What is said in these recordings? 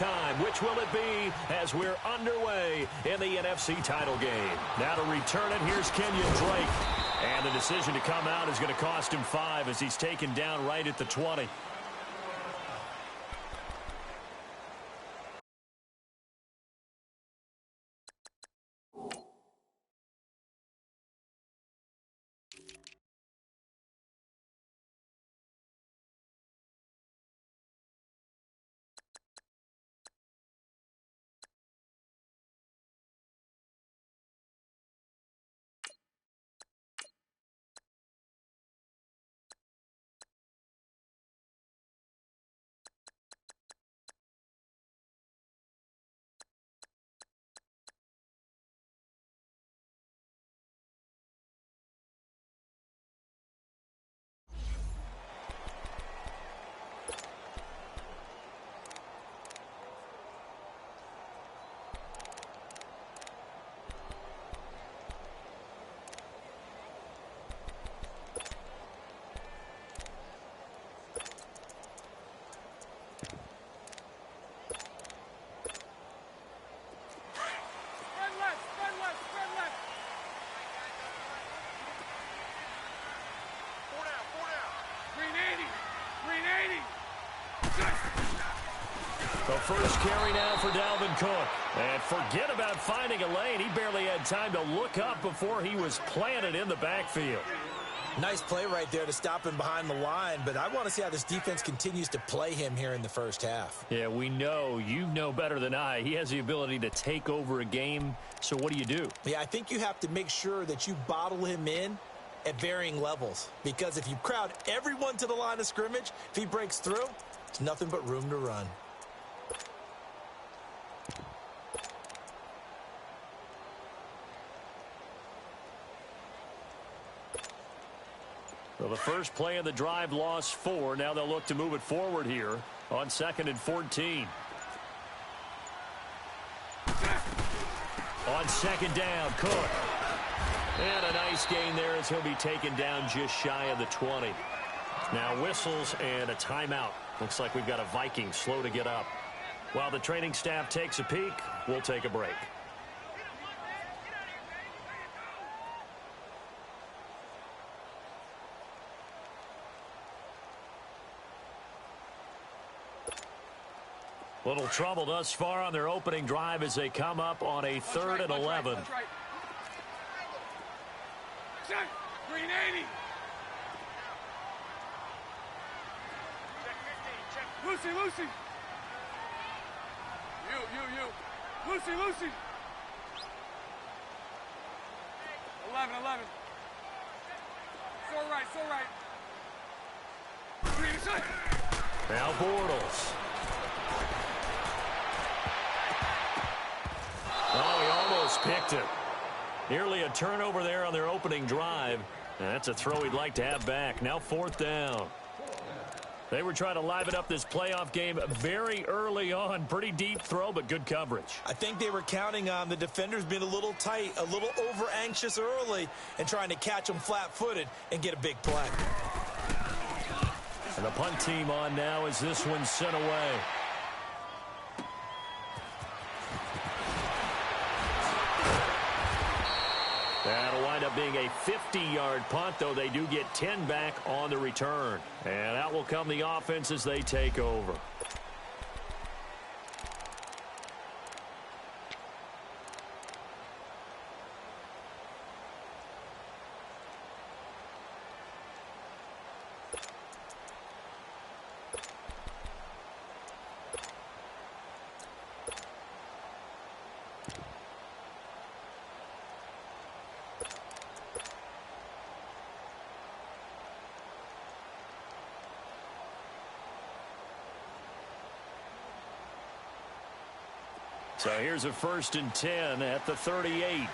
time. Which will it be as we're underway in the NFC title game? Now to return it, here's Kenyon Drake. And the decision to come out is going to cost him 5 as he's taken down right at the 20. The first carry now for Dalvin Cook. And forget about finding a lane. He barely had time to look up before he was planted in the backfield. Nice play right there to stop him behind the line, but I want to see how this defense continues to play him here in the first half. Yeah, we know. You know better than I. He has the ability to take over a game, so what do? Yeah, I think you have to make sure that you bottle him in at varying levels, because if you crowd everyone to the line of scrimmage, if he breaks through, it's nothing but room to run. Well, the first play of the drive lost 4. Now they'll look to move it forward here on 2nd and 14. On 2nd down, Cook. And a nice gain there as he'll be taken down just shy of the 20. Now whistles and a timeout. Looks like we've got a Viking slow to get up. While the training staff takes a peek, we'll take a break. Little trouble thus far on their opening drive as they come up on a 3rd and 11. Green 80. Lucy. You. Lucy. 11. So right. Green inside. Now Bortles. Oh, he almost picked it. Nearly a turnover there on their opening drive. And that's a throw he'd like to have back. Now 4th down. They were trying to liven up this playoff game very early on. Pretty deep throw, but good coverage. I think they were counting on the defenders being a little tight, a little over-anxious early, and trying to catch them flat-footed and get a big play. And the punt team on now as this one's sent away. That'll wind up being a 50-yard punt, though they do get 10 back on the return. And out will come the offense as they take over. So here's a 1st and 10 at the 38. Blue.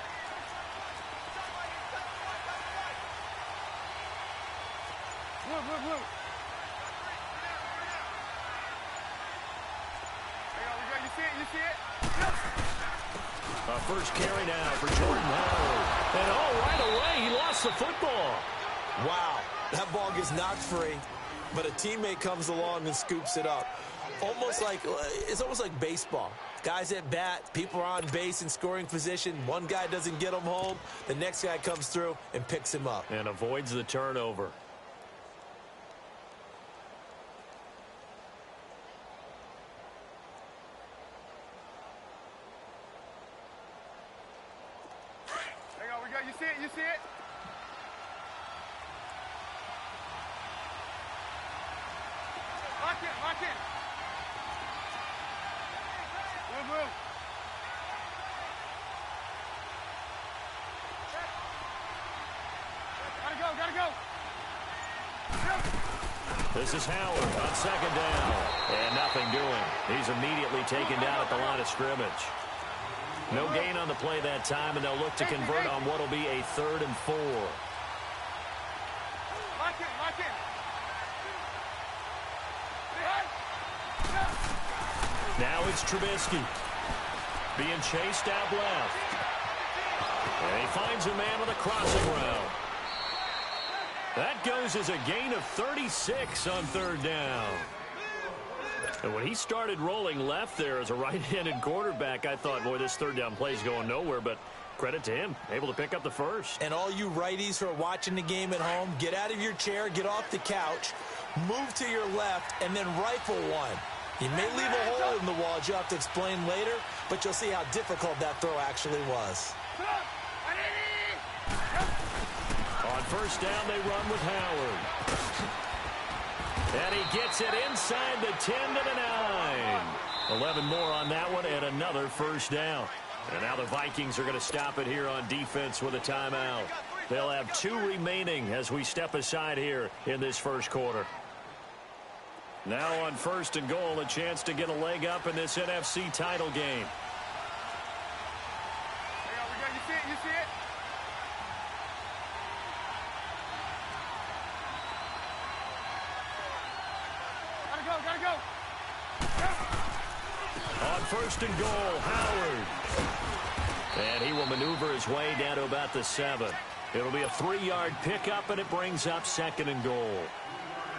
You see it? First carry now for Jordan Howard. And right away, he lost the football. Wow, that ball gets knocked free, but a teammate comes along and scoops it up. It's almost like baseball. Guys at bat, people are on base in scoring position. One guy doesn't get him home. The next guy comes through and picks him up. And avoids the turnover. We go. You see it? You see it? Lock in, lock in. Move. Gotta go. This is Howard on second down. And nothing doing. He's immediately taken down at the line of scrimmage. No gain on the play that time, and they'll look to convert on what will be a 3rd and 4. Lock in. Now it's Trubisky. Being chased out left. And he finds a man on the crossing route. That goes as a gain of 36 on 3rd down. And when he started rolling left there as a right-handed quarterback, I thought, boy, this 3rd down play is going nowhere, but credit to him, able to pick up the first. And all you righties who are watching the game at home, get out of your chair, get off the couch, move to your left, and then rifle one. You may leave a hole in the wall, as you'll have to explain later, but you'll see how difficult that throw actually was. On 1st down, they run with Howard. And he gets it inside the 10 to the 9. 11 more on that one and another 1st down. And now the Vikings are going to stop it here on defense with a timeout. They'll have 2 remaining as we step aside here in this 1st quarter. Now on 1st and goal, a chance to get a leg up in this NFC title game. We go. You see it? Gotta go. On 1st and goal, Howard. And he will maneuver his way down to about the 7. It'll be a 3-yard pickup, and it brings up 2nd and goal.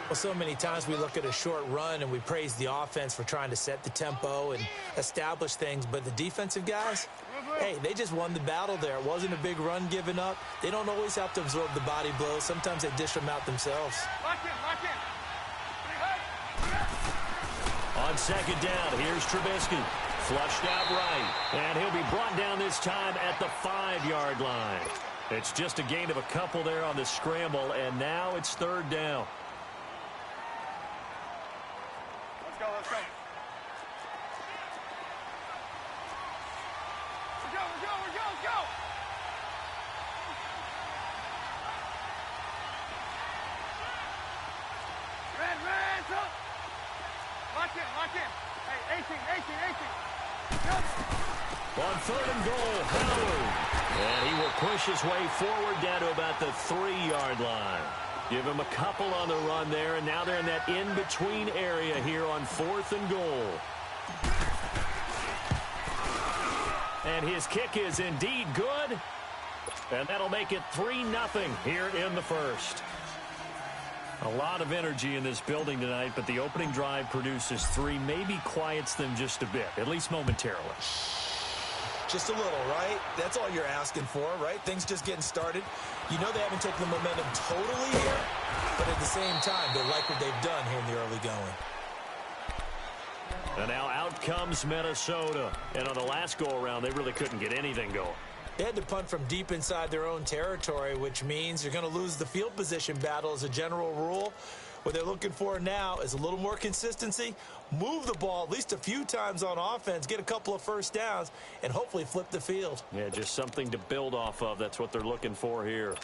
Well, so many times we look at a short run and we praise the offense for trying to set the tempo and establish things, but the defensive guys, hey, they just won the battle there. It wasn't a big run given up. They don't always have to absorb the body blows. Sometimes they dish them out themselves. Lock in. On 2nd down, here's Trubisky. Flushed out right. And he'll be brought down this time at the 5-yard line. It's just a gain of a couple there on the scramble, and now it's 3rd down. Let's go. We go. Red. Lock in. Hey, 18. On 3rd and goal, Howard. And he will push his way forward down to about the 3-yard line. Give him a couple on the run there, and now they're in that in-between area here on 4th and goal. And his kick is indeed good. And that'll make it 3-0 here in the 1st. A lot of energy in this building tonight, but the opening drive produces 3, maybe quiets them just a bit, at least momentarily. Just a little, right? That's all you're asking for, right? Things just getting started. You know they haven't taken the momentum totally here, but at the same time, they like what they've done here in the early going. And now out comes Minnesota. And on the last go-around, they really couldn't get anything going. They had to punt from deep inside their own territory, which means you're going to lose the field position battle as a general rule. What they're looking for now is a little more consistency, move the ball at least a few times on offense, get a couple of 1st downs, and hopefully flip the field. Yeah, just something to build off of. That's what they're looking for here.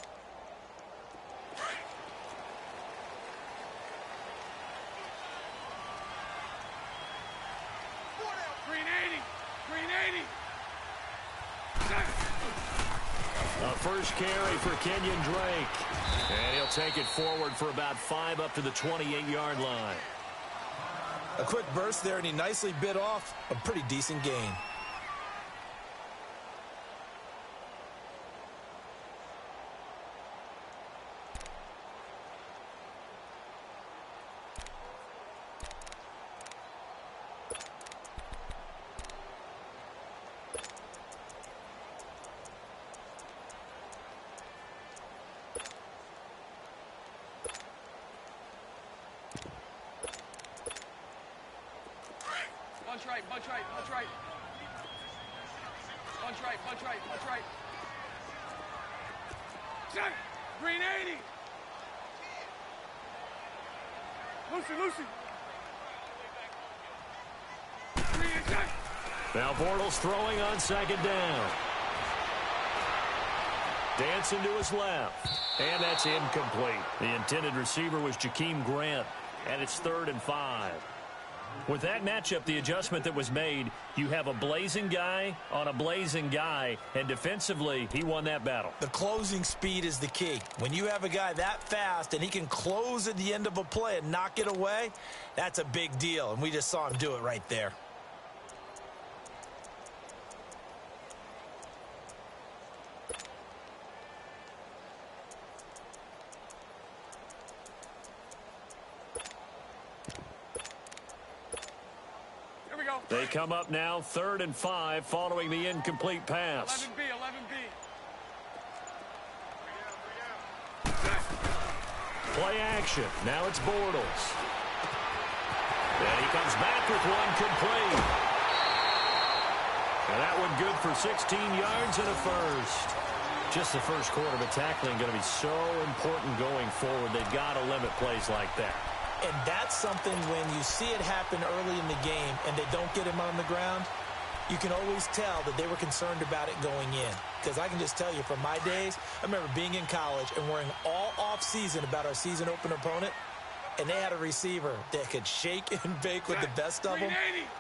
A 1st carry for Kenyon Drake. And he'll take it forward for about 5 up to the 28-yard line. A quick burst there, and he nicely bit off a pretty decent gain. bunch right, bunch right, bunch right. Bunch right, bunch right, bunch right. Check! Green 80! Lucy! Green check! Now Bortles throwing on second down. Dancing to his left. And that's incomplete. The intended receiver was Jakeem Grant. And it's 3rd and 5. With that matchup, the adjustment that was made, you have a blazing guy on a blazing guy, and defensively, he won that battle. The closing speed is the key. When you have a guy that fast and he can close at the end of a play and knock it away, that's a big deal, and we just saw him do it right there. They come up now 3rd and 5 following the incomplete pass. 11B. Play action. Now it's Bortles. And he comes back with one complete. And that one good for 16 yards and a first. Just the first quarter, but tackling going to be so important going forward. They've got to limit plays like that. And that's something when you see it happen early in the game and they don't get him on the ground, you can always tell that they were concerned about it going in. Because I can just tell you from my days, I remember being in college and worrying all off-season about our season opener opponent, and they had a receiver that could shake and bake with the best of them.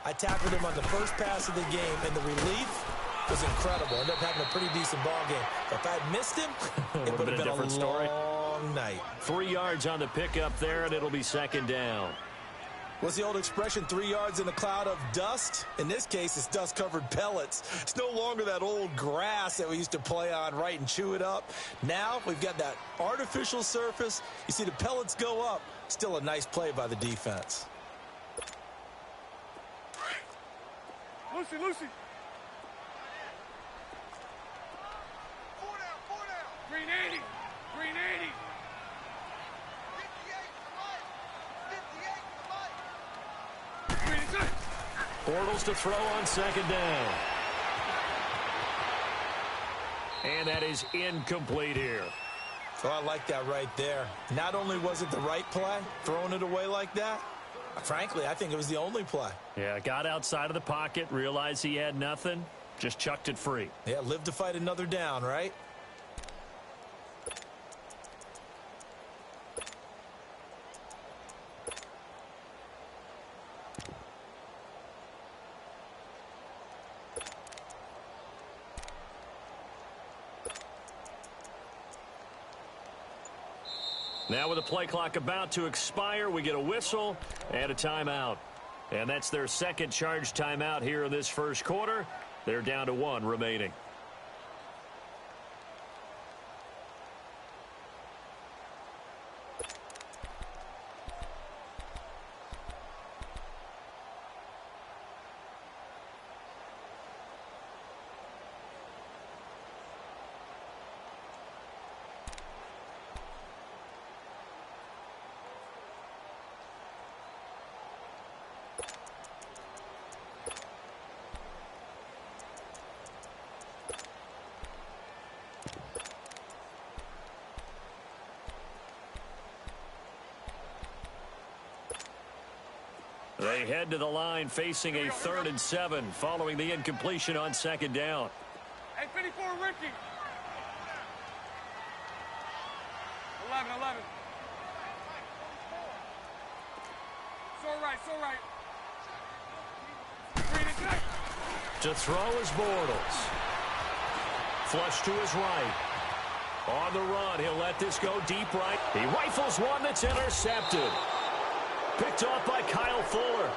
I tackled him on the first pass of the game, and the relief was incredible. Ended up having a pretty decent ball game. But if I'd missed him, it would have been a different story. Long night. 3 yards on the pickup there, and it'll be second down. What's the old expression, 3 yards in a cloud of dust? In this case, it's dust-covered pellets. It's no longer that old grass that we used to play on, right, and chew it up. Now we've got that artificial surface. You see the pellets go up. Still a nice play by the defense. Lucy. 4 down. Green 80. 58 Bortles to throw on second down. And that is incomplete here. Oh, I like that right there. Not only was it the right play, throwing it away like that, frankly, I think it was the only play. Yeah, got outside of the pocket, realized he had nothing, just chucked it free. Yeah, live to fight another down, right? Now with the play clock about to expire, we get a whistle and a timeout. And that's their second charge timeout here in this first quarter. They're down to 1 remaining. They head to the line facing a 3rd and 7 following the incompletion on second down. Hey, 54, Ricky. 11. So right. Green and check. To throw is Bortles. Flush to his right. On the run, he'll let this go deep right. He rifles one that's intercepted. Picked off by Kyle Fuller.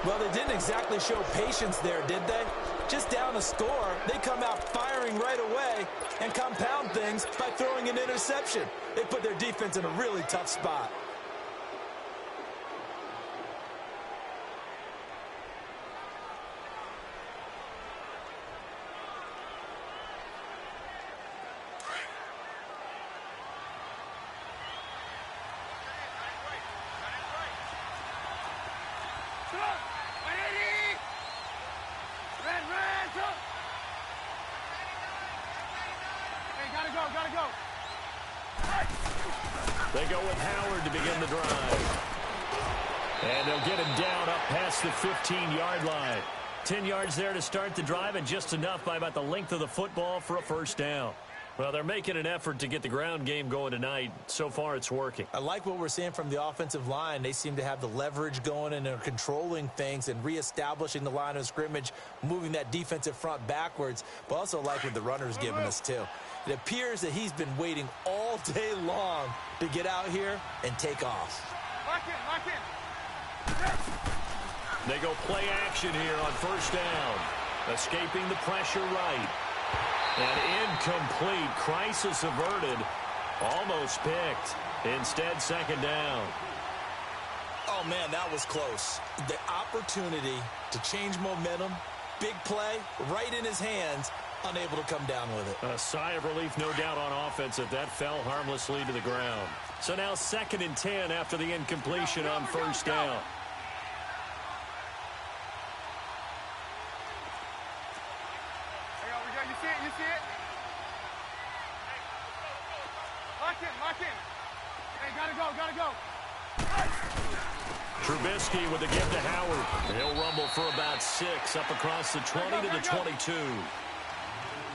Well, they didn't exactly show patience there, did they? Just down a score, they come out firing right away and compound things by throwing an interception. They put their defense in a really tough spot. They go with Howard to begin the drive. And they'll get him down up past the 15-yard line. 10 yards there to start the drive, and just enough by about the length of the football for a first down. Well, they're making an effort to get the ground game going tonight. So far, it's working. I like what we're seeing from the offensive line. They seem to have the leverage going, and they're controlling things and reestablishing the line of scrimmage, moving that defensive front backwards, but also like what the runner's giving us, too. It appears that he's been waiting all day long to get out here and take off. Lock in, lock in. They go play action here on first down. Escaping the pressure right. And incomplete. Crisis averted. Almost picked. Instead, second down. Oh, man, that was close. The opportunity to change momentum, big play, right in his hands, unable to come down with it. A sigh of relief, no doubt, on offense if that fell harmlessly to the ground. So now 2nd and 10 after the incompletion on first down. You see it? You see it? Lock in. Hey, gotta go. Trubisky with the give to Howard. He'll rumble for about 6 up across the 20 to the 22.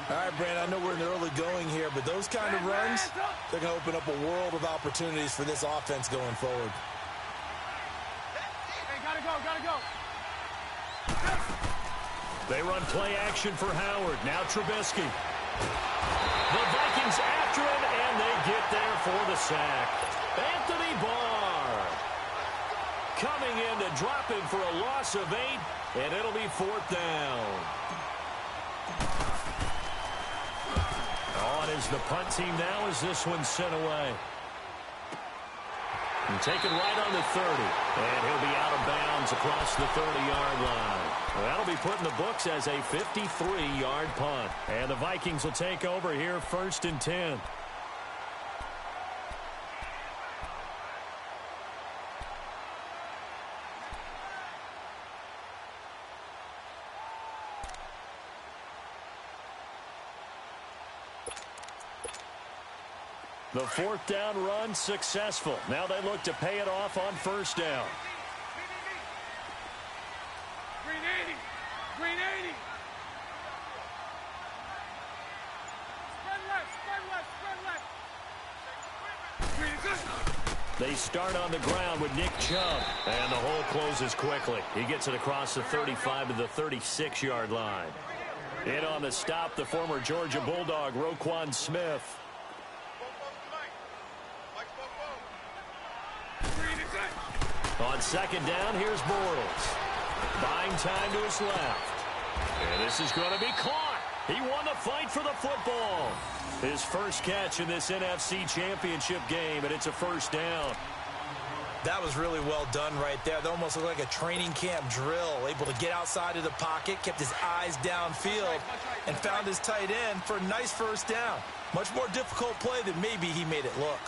All right, Brandon, I know we're in the early going here, but those kind of runs, they're going to open up a world of opportunities for this offense going forward. Hey, gotta go. They run play action for Howard. Now Trubisky. The Vikings after him, and they get there for the sack. Anthony Barr coming in to drop him for a loss of 8, and it'll be 4th down. On is the punt team now as this one's sent away. And taken right on the 30. And he'll be out of bounds across the 30-yard line. Well, that'll be put in the books as a 53-yard punt. And the Vikings will take over here 1st and 10. The 4th down run successful. Now they look to pay it off on first down. Green 80. Spread left. They start on the ground with Nick Chubb. And the hole closes quickly. He gets it across the 35 to the 36-yard line. In on the stop, the former Georgia Bulldog, Roquan Smith. On 2nd down, here's Bortles. Buying time to his left. And this is going to be caught. He won the fight for the football. His first catch in this NFC Championship game, and it's a first down. That was really well done right there. That almost looked like a training camp drill. Able to get outside of the pocket, kept his eyes downfield, and found his tight end for a nice first down. Much more difficult play than maybe he made it look.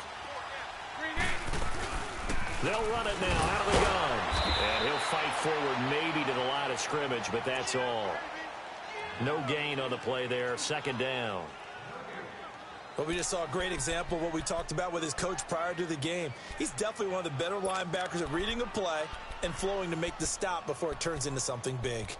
They'll run it now out of the gun. And he'll fight forward maybe to the line of scrimmage, but that's all. No gain on the play there. 2nd down. Well, we just saw a great example of what we talked about with his coach prior to the game. He's definitely one of the better linebackers at reading a play and flowing to make the stop before it turns into something big.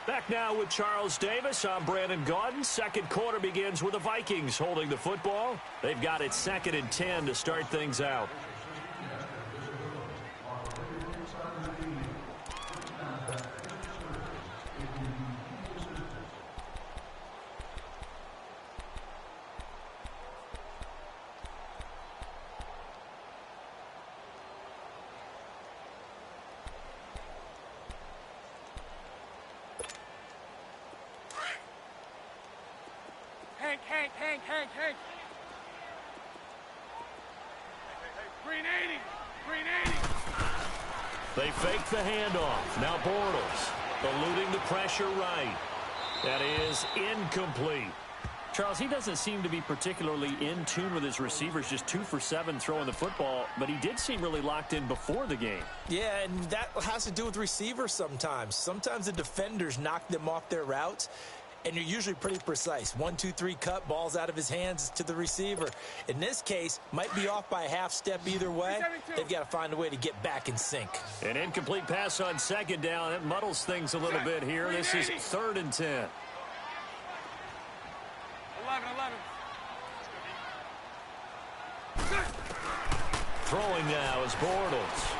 Back now with Charles Davis. I'm Brandon Gaudin. Second quarter begins with the Vikings holding the football. They've got it 2nd and 10 to start things out. Hank. Green 80. They fake the handoff. Now Bortles eluding the pressure right. That is incomplete. Charles, he doesn't seem to be particularly in tune with his receivers, just 2 for 7 throwing the football, but he did seem really locked in before the game. Yeah, and that has to do with receivers sometimes. Sometimes the defenders knock them off their routes, and you're usually pretty precise. 1, 2, 3 cut, balls out of his hands to the receiver. In this case, might be off by a half step either way. They've got to find a way to get back in sync. An incomplete pass on 2nd down. That muddles things a little bit here. This is 3rd and 10. 11. Throwing now is Bortles.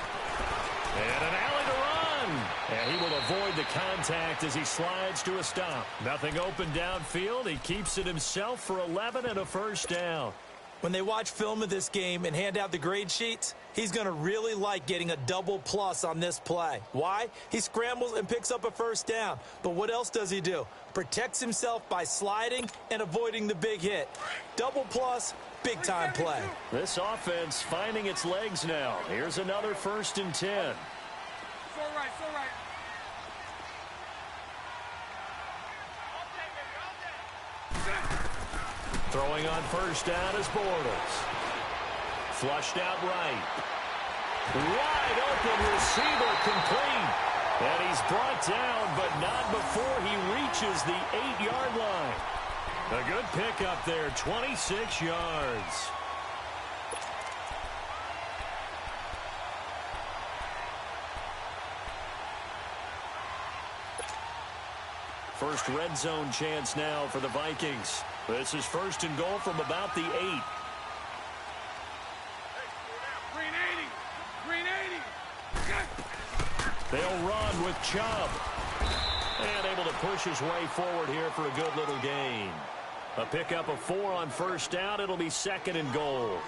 And an alley to run. And he will avoid the contact as he slides to a stop. Nothing open downfield. He keeps it himself for 11 and a first down. When they watch film of this game and hand out the grade sheets, he's going to really like getting a double plus on this play. Why? He scrambles and picks up a first down. But what else does he do? Protects himself by sliding and avoiding the big hit. Double plus, big time play. This offense finding its legs now. Here's another 1st and 10. So right. Throwing on 1st down is Bortles. Flushed out right. Wide open receiver complete. And he's brought down, but not before he reaches the 8-yard line. A good pickup there, 26 yards. First red zone chance now for the Vikings. This is 1st and goal from about the 8. Green 80. They'll run with Chubb. And able to push his way forward here for a good little gain. A pickup of 4 on 1st down. It'll be 2nd and goal.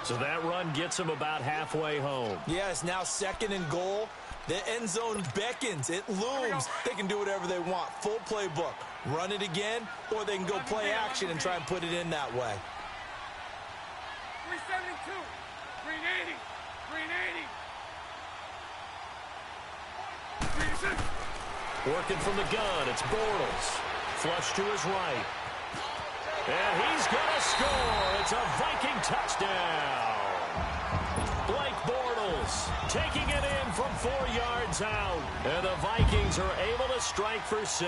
So that run gets him about halfway home. Yeah, it's now 2nd and goal. The end zone beckons. It looms. They can do whatever they want. Full playbook. Run it again, or they can go play action and try and put it in that way. 372. Green 80. Green 86. Working from the gun, it's Bortles. Flush to his right. And he's going to score. It's a Viking touchdown. Blake Bortles taking it in from 4 yards out. And the Vikings are able to strike for 6.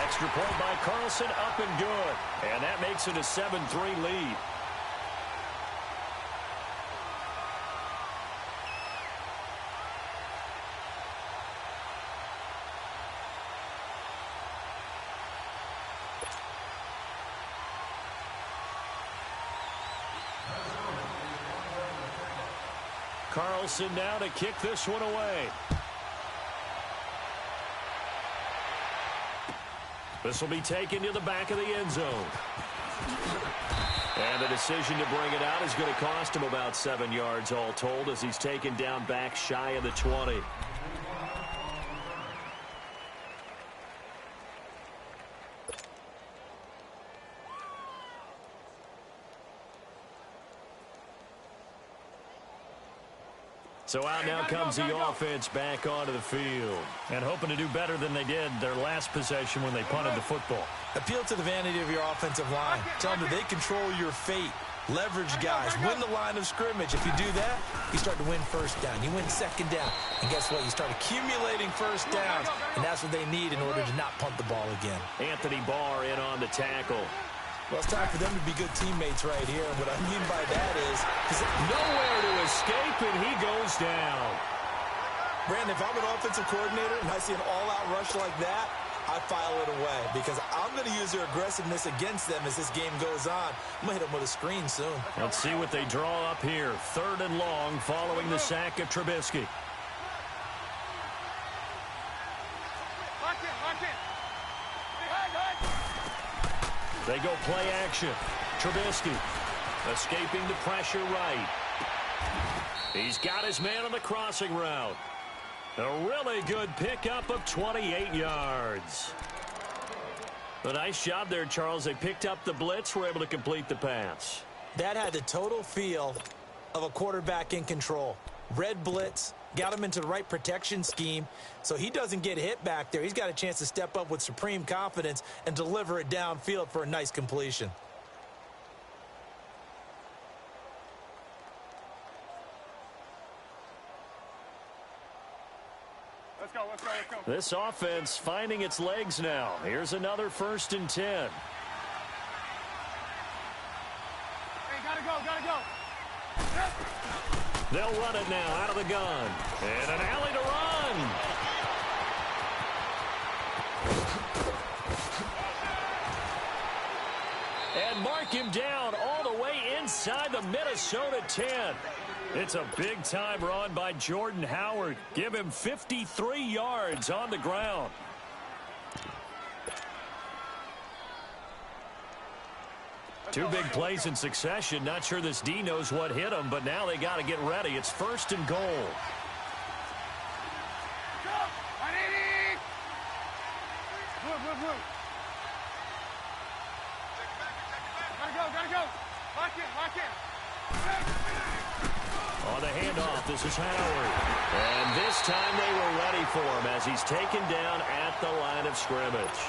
Extra point by Carlson, up and good. And that makes it a 7-3 lead. Carlson now to kick this one away. This will be taken to the back of the end zone. And the decision to bring it out is going to cost him about 7 yards all told as he's taken down back shy of the 20. So out now comes the offense back onto the field. And hoping to do better than they did their last possession when they punted the football. Appeal to the vanity of your offensive line. Tell them that they control your fate. Leverage guys. Win the line of scrimmage. If you do that, you start to win 1st down. You win 2nd down. And guess what? You start accumulating 1st downs. And that's what they need in order to not punt the ball again. Anthony Barr in on the tackle. Well, it's time for them to be good teammates right here. And what I mean by that is nowhere to escape, and he goes down. Brandon, if I'm an offensive coordinator and I see an all-out rush like that, I file it away because I'm going to use their aggressiveness against them as this game goes on. I'm going to hit them with a screen soon. Let's see what they draw up here. 3rd and long following the sack of Trubisky. Lock in. They go play action. Trubisky escaping the pressure right. He's got his man on the crossing route. A really good pickup of 28 yards. A nice job there, Charles. They picked up the blitz, were able to complete the pass. That had the total feel of a quarterback in control. Red blitz, got him into the right protection scheme, so he doesn't get hit back there. He's got a chance to step up with supreme confidence and deliver it downfield for a nice completion. Let's go, let's go, let's go. This offense finding its legs now. Here's another 1st and 10. Hey, gotta go, gotta go. They'll run it now out of the gun. And an alley to run. And mark him down all the way inside the Minnesota 10. It's a big-time run by Jordan Howard. Give him 53 yards on the ground. Two big plays in succession. Not sure this D knows what hit him, but now they got to get ready. It's 1st and goal. Gotta go. Lock in. On the handoff, this is Howard. And this time they were ready for him as he's taken down at the line of scrimmage.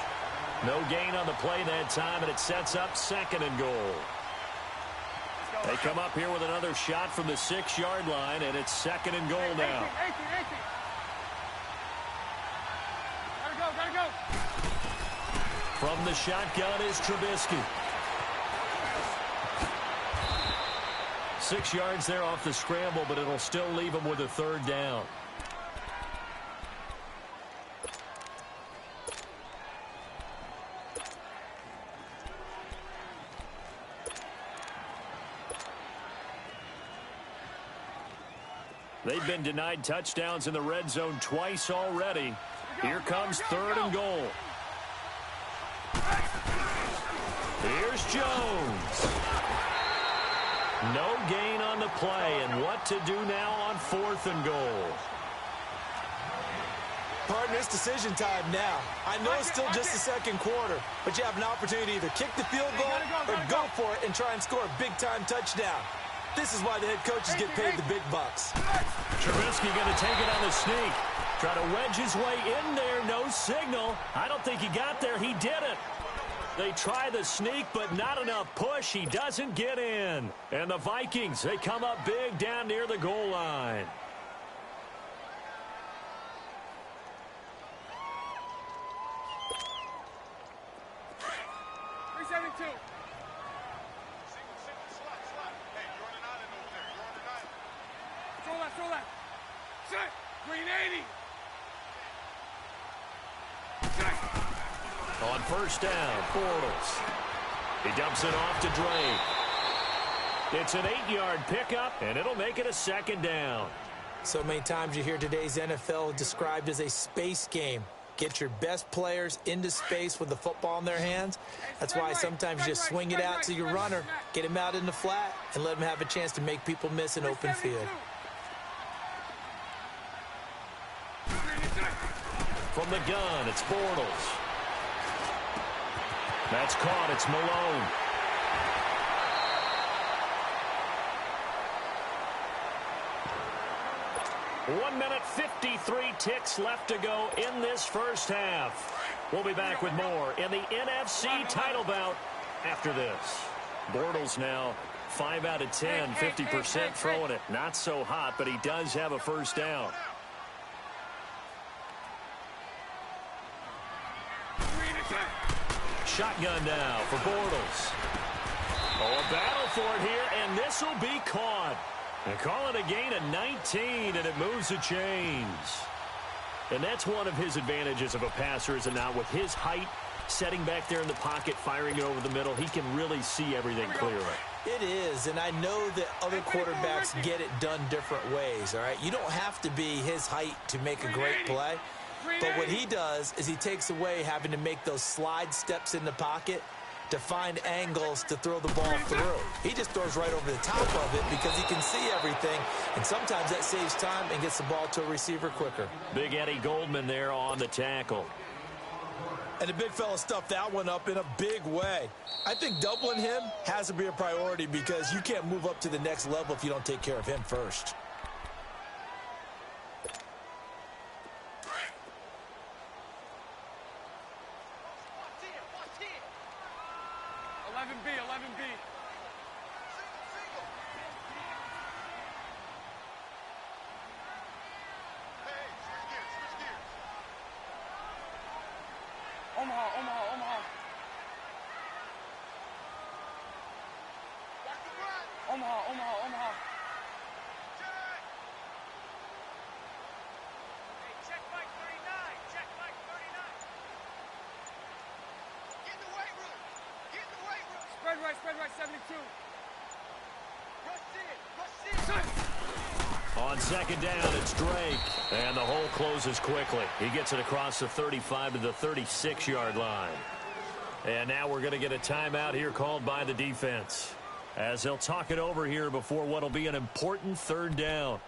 No gain on the play that time, and it sets up 2nd and goal. They come up here with another shot from the 6-yard line, and it's 2nd and goal now. 18. Gotta go. From the shotgun is Trubisky. 6 yards there off the scramble, but it'll still leave him with a 3rd down. They've been denied touchdowns in the red zone twice already. Here comes 3rd and goal. Here's Jones. No gain on the play, and what to do now on 4th and goal. Partner, it's decision time now. I know it's still just the 2nd quarter, but you have an opportunity to either kick the field goal or go for it and try and score a big-time touchdown. This is why the head coaches get paid the big bucks. Trubisky going to take it on the sneak. Try to wedge his way in there. No signal. I don't think he got there. He didn't. They try the sneak, but not enough push. He doesn't get in. And the Vikings, they come up big down near the goal line. Throw that. Set. Green 80. On 1st down, Bortles. He dumps it off to Drake. It's an 8-yard pickup, and it'll make it a 2nd down. So many times you hear today's NFL described as a space game. Get your best players into space with the football in their hands. That's why sometimes you just swing it out to your runner, get him out in the flat, and let him have a chance to make people miss an open field. From the gun, it's Bortles. That's caught. It's Malone. One minute, 53 ticks left to go in this first half. We'll be back with more in the NFC title bout after this. Bortles now 5 out of 10, 50% throwing it. Not so hot, but he does have a 1st down. Shotgun now for Bortles. Oh, a battle for it here, and this will be caught. They call it a gain of 19, and it moves the chains. And that's one of his advantages of a passer, is it not? With his height, setting back there in the pocket, firing it over the middle, he can really see everything clearly. It is, and I know that other quarterbacks get it done different ways, all right? You don't have to be his height to make a great play. But what he does is he takes away having to make those slide steps in the pocket to find angles to throw the ball through. He just throws right over the top of it because he can see everything, and sometimes that saves time and gets the ball to a receiver quicker. Big Eddie Goldman there on the tackle. And the big fella stuffed that one up in a big way. I think doubling him has to be a priority because you can't move up to the next level if you don't take care of him first. Omaha. Hey, check Mike 39. Check Mike 39. Get in the weight room. Get in the weight room. Spread right, 72. Rush in. On second down, it's Drake. And the hole closes quickly. He gets it across the 35 to the 36-yard line. And now we're going to get a timeout here called by the defense, as they'll talk it over here before what will be an important third down.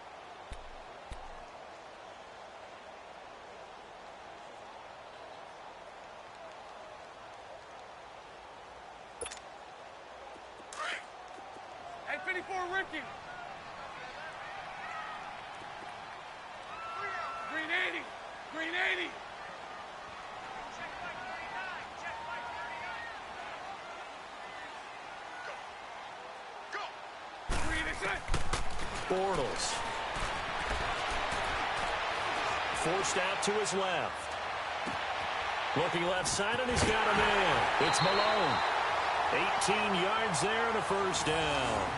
Hey, 54, Ricky. Green 80. Green 80. Check Mike 39. Check Mike 39. Go. Green is it. Bortles. Forced out to his left. Looking left side, and he's got a man. It's Malone. 18 yards there and a first down.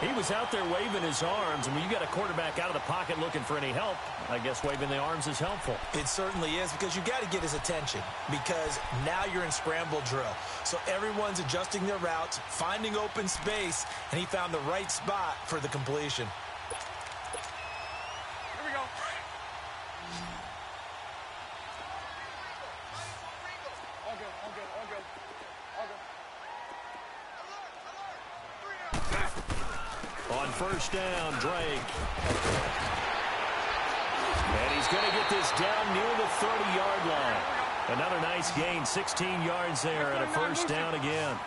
He was out there waving his arms, and when you got a quarterback out of the pocket looking for any help, I guess waving the arms is helpful. It certainly is, because you got to get his attention, because now you're in scramble drill. So everyone's adjusting their routes, finding open space, and he found the right spot for the completion. Here we go. All good. On first down, Drake. And he's going to get this down near the 30-yard line. Another nice gain, 16 yards there, and a first down again.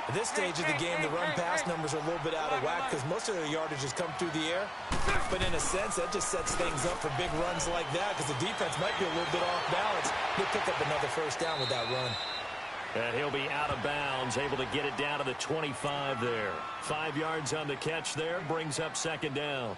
At this stage of the game, the run-pass numbers are a little bit out of whack because most of their yardage has come through the air. But in a sense, that just sets things up for big runs like that because the defense might be a little bit off balance. He'll pick up another first down with that run. And he'll be out of bounds, able to get it down to the 25 there. 5 yards on the catch there, brings up second down.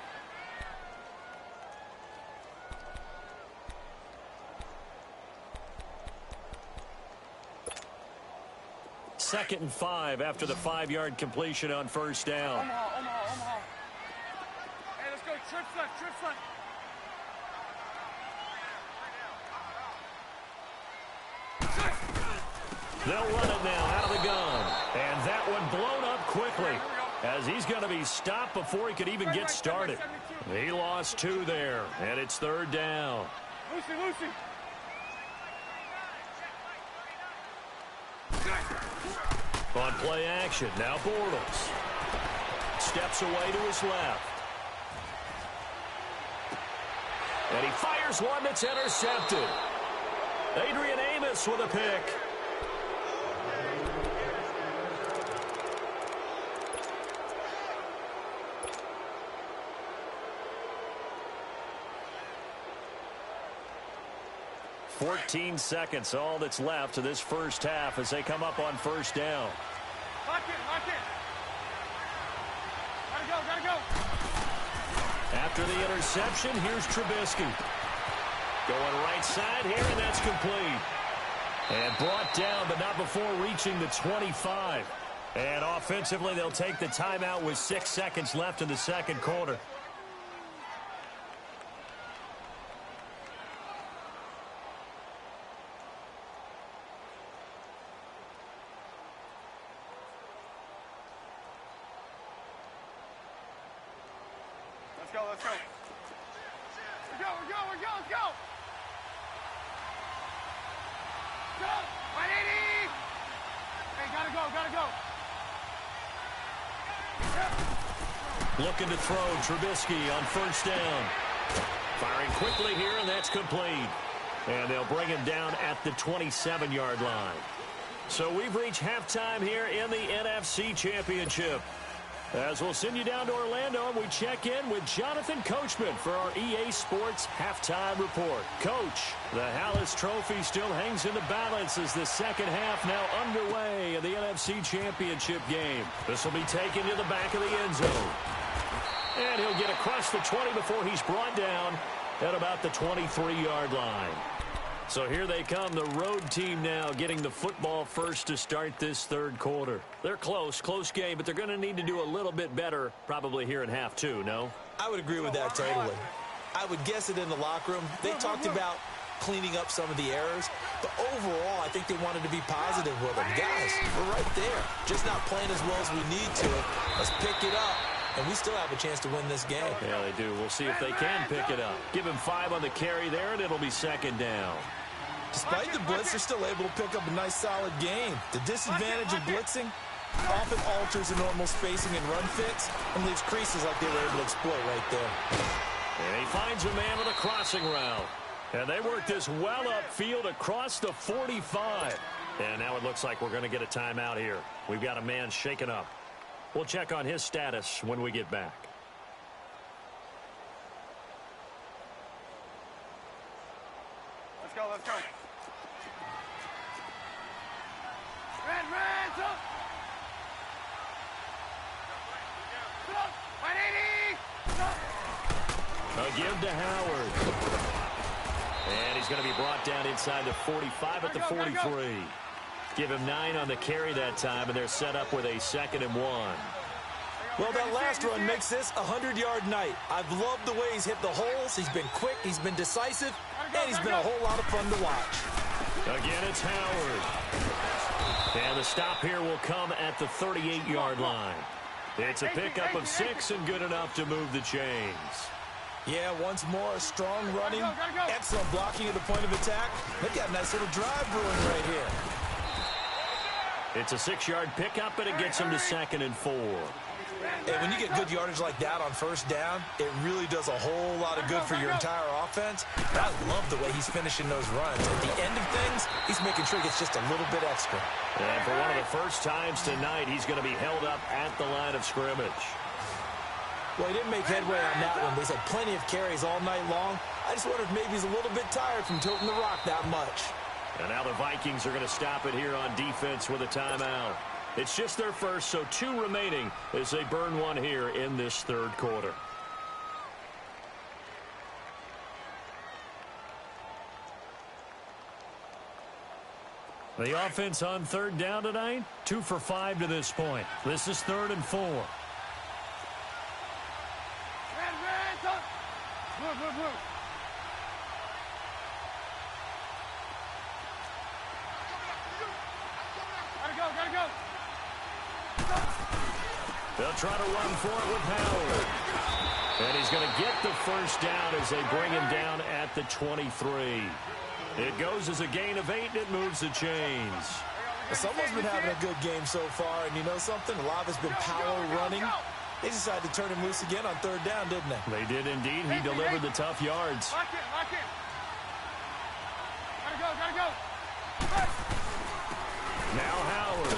Second and 5 after the 5-yard completion on first down. Omaha. Hey, let's go. Trips left. They'll run it now out of the gun. And that one blown up quickly, as he's going to be stopped before he could even get started. He lost 2 there, and it's third down. Lucy. On play action, now Bortles. Steps away to his left. And he fires one that's intercepted. Adrian Amos with a pick. .14 seconds, all that's left to this first half as they come up on first down. Lock it. Gotta go. After the interception, here's Trubisky. Going right side here, and that's complete. And brought down, but not before reaching the 25. And offensively, they'll take the timeout with 6 seconds left in the second quarter. Let's go. We're go. Go. 180. Hey, gotta go. Looking to throw, Trubisky on first down. Firing quickly here, and that's complete. And they'll bring him down at the 27-yard line. So we've reached halftime here in the NFC Championship. As we'll send you down to Orlando, and we check in with Jonathan Coachman for our EA Sports Halftime Report. Coach, the Hallis Trophy still hangs in the balance as the second half now underway in the NFC Championship game. This will be taken to the back of the end zone. And he'll get across the 20 before he's brought down at about the 23-yard line. So here they come, the road team now getting the football first to start this third quarter. They're close game, but they're going to need to do a little bit better probably here in half two, no? I would agree with that totally. I would guess it in the locker room. They talked about cleaning up some of the errors, but overall, I think they wanted to be positive with them. Guys, we're right there. Just not playing as well as we need to. Let's pick it up. And we still have a chance to win this game. Yeah, they do. We'll see if they can pick it up. Give him 5 on the carry there, and it'll be second down. Despite the blitz, they're still able to pick up a nice, solid game. The disadvantage of blitzing often alters the normal spacing and run fits and leaves creases like they were able to exploit right there. And he finds a man with a crossing route. And they work this well upfield across the 45. And now it looks like we're going to get a timeout here. We've got a man shaken up. We'll check on his status when we get back. Let's go, let's go. Red, up. Up. 180. A give to Howard. And he's going to be brought down inside the 45 at the 43. Give him 9 on the carry that time, and they're set up with a 2nd and 1. Well, that last run makes this a 100-yard night. I've loved the way he's hit the holes. He's been quick, he's been decisive, and he's been a whole lot of fun to watch. Again, it's Howard. And the stop here will come at the 38-yard line. It's a pickup of 6 and good enough to move the chains. Yeah, once more, strong running, excellent blocking at the point of attack. They've got a nice little drive brewing right here. It's a 6-yard pickup, and it gets him to 2nd and 4. And when you get good yardage like that on first down, it really does a whole lot of good for your entire offense. I love the way he's finishing those runs. At the end of things, he's making sure he gets just a little bit extra. And for one of the first times tonight, he's going to be held up at the line of scrimmage. Well, he didn't make headway on that one. He's had plenty of carries all night long. I just wonder if maybe he's a little bit tired from toting the rock that much. And now the Vikings are going to stop it here on defense with a timeout. It's just their first, so 2 remaining as they burn one here in this third quarter. The offense on third down tonight, 2 for 5 to this point. This is 3rd and 4. Red, up. Move. Gotta go. They'll try to run for it with Howard. And he's going to get the first down as they bring him down at the 23. It goes as a gain of 8, and it moves the chains. Someone's been having a good game so far, and you know something? A lot of it's been power running. They decided to turn him loose again on third down, didn't they? They did indeed. He delivered the tough yards. Lock in. Gotta go. Now Howard.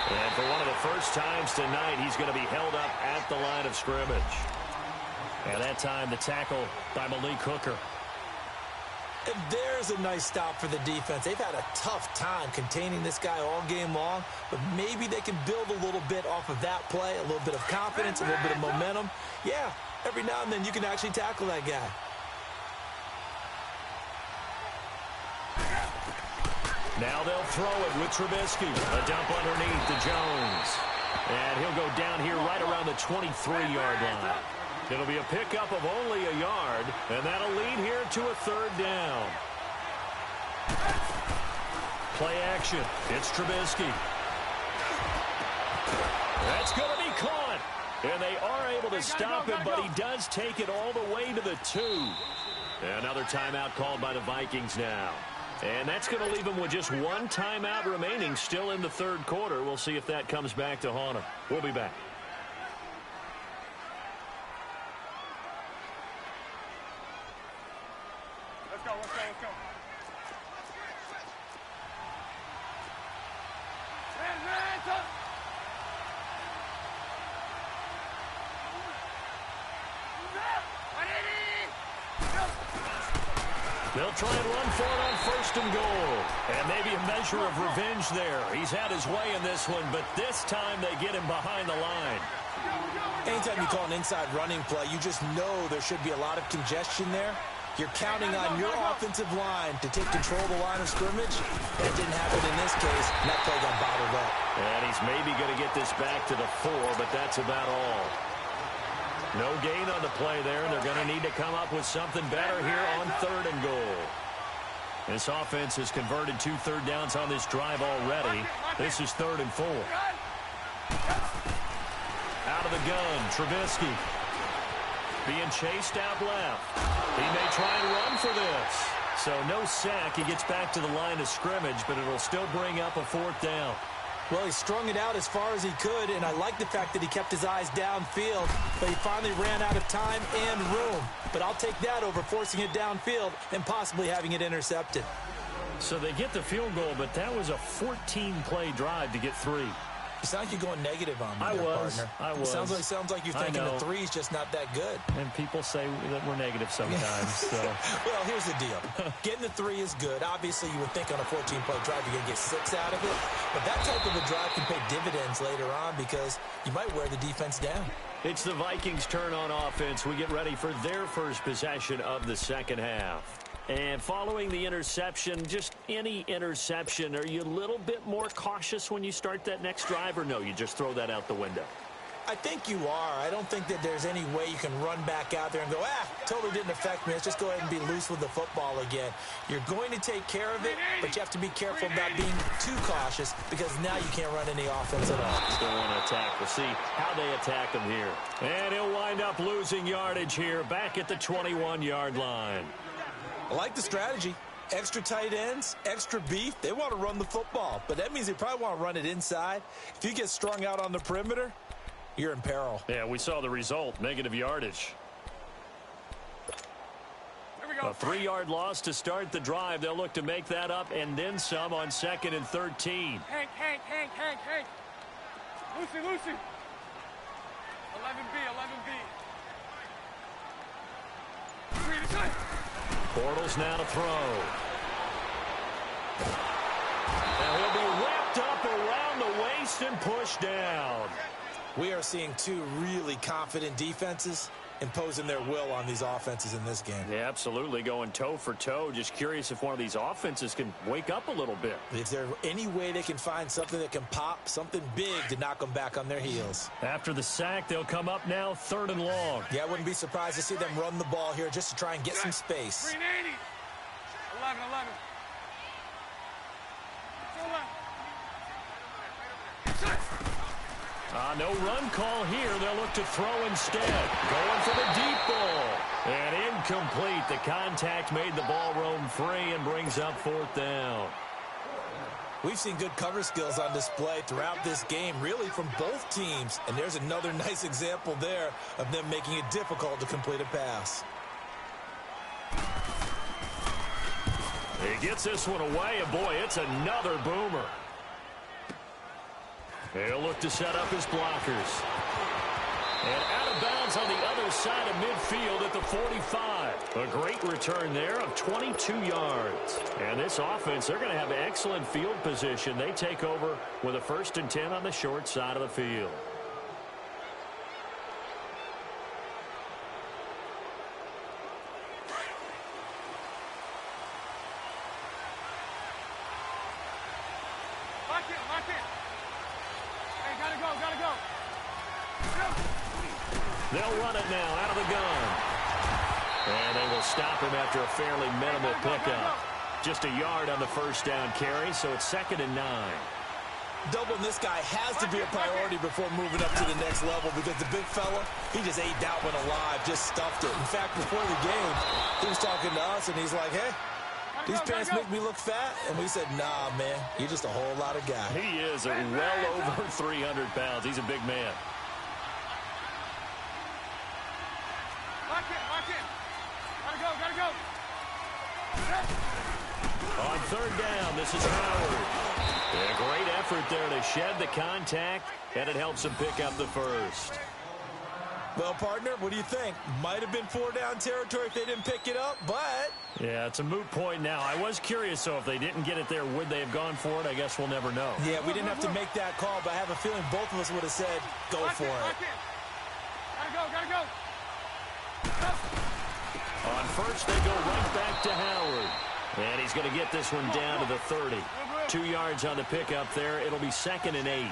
And for one of the first times tonight, he's going to be held up at the line of scrimmage. And that time, the tackle by Malik Hooker. And there's a nice stop for the defense. They've had a tough time containing this guy all game long, but maybe they can build a little bit off of that play, a little bit of confidence, a little bit of momentum. Yeah, every now and then you can actually tackle that guy. Now they'll throw it with Trubisky. A dump underneath to Jones. And he'll go down here right around the 23-yard line. It'll be a pickup of only a yard, and that'll lead here to a 3rd down. Play action. It's Trubisky. That's going to be caught. And they are able to stop him, but he does take it all the way to the 2. Another timeout called by the Vikings now. And that's going to leave him with just 1 timeout remaining still in the third quarter. We'll see if that comes back to haunt him. We'll be back. Let's go. They'll try and run for it on 1st and goal. And maybe a measure of revenge there. He's had his way in this one, but this time they get him behind the line. Anytime you call an inside running play, you just know there should be a lot of congestion there. You're counting on your offensive line to take control of the line of scrimmage. That didn't happen in this case, and that play got bottled up. And he's maybe going to get this back to the 4, but that's about all. No gain on the play there, and they're going to need to come up with something better here on 3rd and goal. This offense has converted 2 third downs on this drive already. This is 3rd and 4. Out of the gun, Trubisky. Being chased out left. He may try and run for this. So no sack. He gets back to the line of scrimmage, but it'll still bring up a 4th down. Well, he strung it out as far as he could, and I like the fact that he kept his eyes downfield, but he finally ran out of time and room. But I'll take that over forcing it downfield and possibly having it intercepted. So they get the field goal, but that was a 14-play drive to get 3. You sound like you're going negative on me, I was. Sounds like you're thinking the 3's just not that good. And people say that we're negative sometimes. So. Well, here's the deal. Getting the 3 is good. Obviously, you would think on a 14-play drive you're going to get 6 out of it. But that type of a drive can pay dividends later on because you might wear the defense down. It's the Vikings' turn on offense. We get ready for their first possession of the 2nd half. And following the interception, just any interception, are you a little bit more cautious when you start that next drive, or no, you just throw that out the window? I think you are. I don't think that there's any way you can run back out there and go, totally didn't affect me. Let's just go ahead and be loose with the football again. You're going to take care of it, but you have to be careful about being too cautious because now you can't run any offense at all. Still want to attack. We'll see how they attack him here. And he'll wind up losing yardage here back at the 21-yard line. I like the strategy. Extra tight ends, extra beef. They want to run the football, but that means they probably want to run it inside. If you get strung out on the perimeter, you're in peril. Yeah, we saw the result, negative yardage. Here we go. A 3-yard loss to start the drive. They'll look to make that up and then some on 2nd and 13. Hank. Lucy. 11B. Read it good. Bortles now to throw. Now he'll be wrapped up around the waist and pushed down. We are seeing 2 really confident defenses imposing their will on these offenses in this game. Yeah, absolutely, going toe for toe. Just curious if one of these offenses can wake up a little bit. Is there any way they can find something that can pop, something big to knock them back on their heels? After the sack, they'll come up now 3rd and long. Yeah, I wouldn't be surprised to see them run the ball here just to try and get some space. 380. 11. No run call here. They'll look to throw instead. Going for the deep ball. And incomplete. The contact made the ball roam free and brings up 4th down. We've seen good cover skills on display throughout this game, really from both teams. And there's another nice example there of them making it difficult to complete a pass. He gets this one away, and boy, it's another boomer. He'll look to set up his blockers. And out of bounds on the other side of midfield at the 45. A great return there of 22 yards. And this offense, they're going to have excellent field position. They take over with a 1st and 10 on the short side of the field. Lock it. Hey, gotta go. They'll run it now out of the gun. And they will stop him after a fairly minimal pickup. Just a yard on the 1st down carry, so it's 2nd and 9. Doubling this guy has to be a priority before moving up to the next level because the big fella, he just ate that one alive, just stuffed it. In fact, before the game, he was talking to us, and he's like, hey, these pants make me look fat. And we said, nah, man, you're just a whole lot of guy. He is well over 300 pounds. He's a big man. Lock it. Gotta go. On 3rd down, this is Howard. And a great effort there to shed the contact, and it helps him pick up the 1st. Well, partner, what do you think? Might have been 4-down territory if they didn't pick it up, but... Yeah, it's a moot point now. I was curious, so if they didn't get it there, would they have gone for it? I guess we'll never know. Yeah, we didn't have to make that call, but I have a feeling both of us would have said, go for it. Gotta go. On first, they go right back to Howard. And he's going to get this one down to the 30. 2 yards on the pickup there. It'll be 2nd and 8.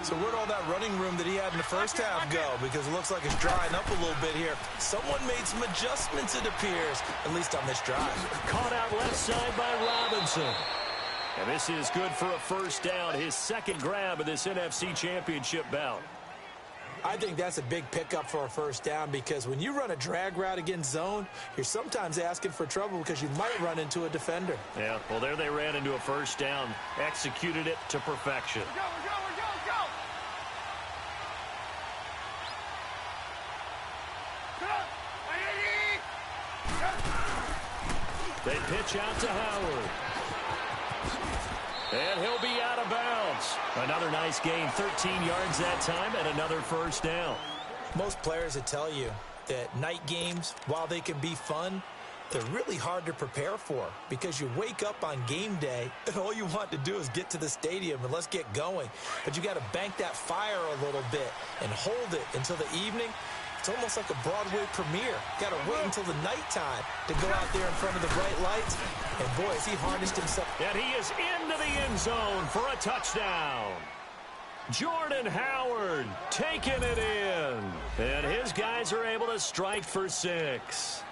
So where'd all that running room that he had in the first half go? Because it looks like it's drying up a little bit here. Someone made some adjustments, it appears, at least on this drive. Caught out left side by Robinson. And this is good for a first down, his 2nd grab of this NFC Championship bout. I think that's a big pickup for a first down because when you run a drag route against zone, you're sometimes asking for trouble because you might run into a defender. Yeah, well, there they ran into a first down, executed it to perfection. Go. They pitch out to Howard. And he'll be out of bounds. Another nice gain, 13 yards that time, and another first down. Most players will tell you that night games, while they can be fun, they're really hard to prepare for because you wake up on game day and all you want to do is get to the stadium and let's get going. But you got to bank that fire a little bit and hold it until the evening. It's almost like a Broadway premiere. Got to wait until the nighttime to go out there in front of the bright lights. And, boy, has he harnessed himself. And he is into the end zone for a touchdown. Jordan Howard taking it in. And his guys are able to strike for 6.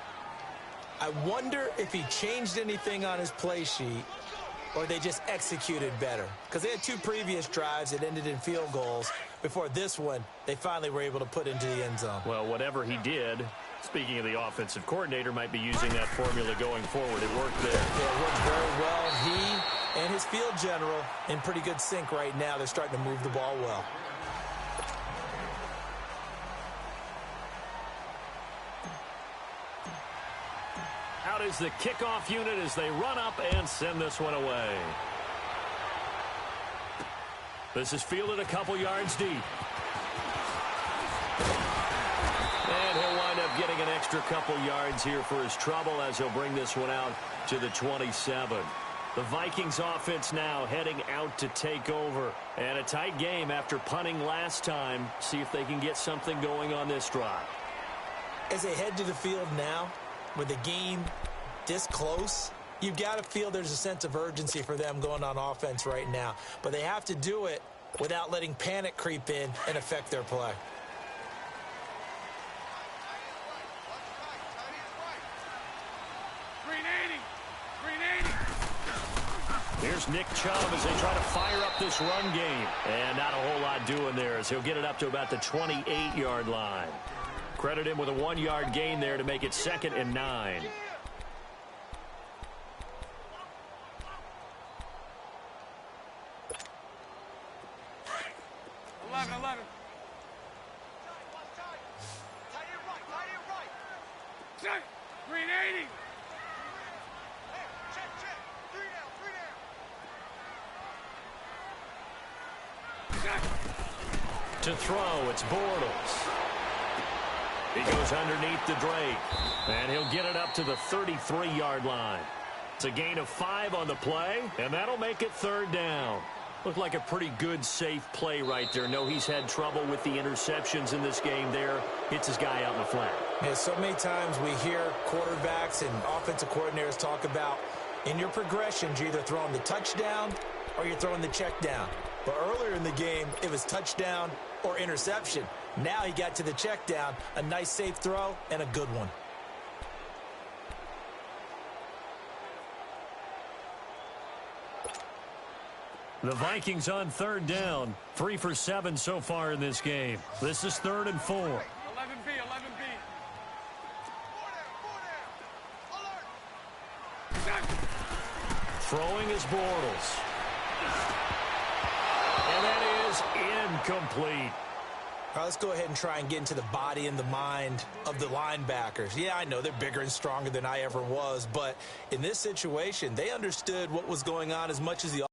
I wonder if he changed anything on his play sheet or they just executed better. Because they had 2 previous drives that ended in field goals. Before this one, they finally were able to put into the end zone. Well, whatever he did, speaking of the offensive coordinator, might be using that formula going forward. It worked there. Yeah, it worked very well. He and his field general in pretty good sync right now. They're starting to move the ball well. Out is the kickoff unit as they run up and send this one away. This is fielded a couple yards deep. And he'll wind up getting an extra couple yards here for his trouble as he'll bring this one out to the 27. The Vikings offense now heading out to take over. And a tight game after punting last time. See if they can get something going on this drive. As they head to the field now, with the game this close, you've got to feel there's a sense of urgency for them going on offense right now. But they have to do it without letting panic creep in and affect their play. Here's Nick Chubb as they try to fire up this run game. And not a whole lot doing there as he'll get it up to about the 28-yard line. Credit him with a 1-yard gain there to make it 2nd and 9. To throw, it's Bortles. He goes underneath the Drake, and he'll get it up to the 33-yard line. It's a gain of 5 on the play, and that'll make it 3rd down. Looked like a pretty good, safe play right there. No, he's had trouble with the interceptions in this game there. Hits his guy out in the flat. Yeah, so many times we hear quarterbacks and offensive coordinators talk about in your progressions, you're either throwing the touchdown or you're throwing the check down. But earlier in the game, it was touchdown or interception. Now he got to the check down, a nice safe throw, and a good one. The Vikings on 3rd down. 3 for 7 so far in this game. This is 3rd and 4. 11B. Throwing is Bortles. And that is incomplete. All right, let's go ahead and try and get into the body and the mind of the linebackers. Yeah, I know they're bigger and stronger than I ever was, but in this situation, they understood what was going on as much as the